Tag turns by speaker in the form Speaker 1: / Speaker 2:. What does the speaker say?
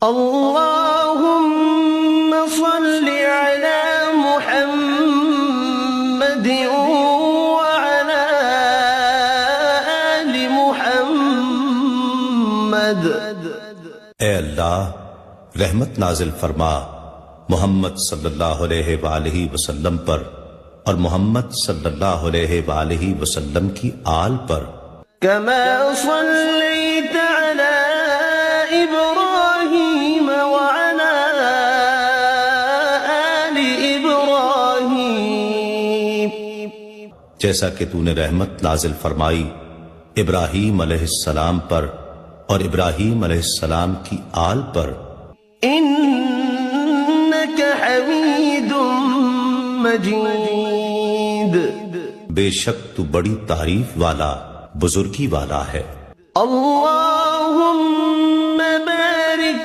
Speaker 1: اللهم صل على محمد وعلى آل محمد۔
Speaker 2: اے اللہ رحمت نازل فرما محمد صلی اللہ علیہ وآلہ وسلم پر اور محمد صلی اللہ علیہ وآلہ وسلم کی آل پر۔
Speaker 1: كما صليت على إبراهيم وعلى آل إبراهيم،
Speaker 2: جیسا کہ تو نے رحمت نازل فرمائی ابراہیم علیہ السلام پر اور ابراہیم علیہ السلام کی آل پر۔
Speaker 1: إنك حميد مجيد،
Speaker 2: بے شک تو بڑی تعریف والا بزرگی والا ہے۔
Speaker 1: اللہ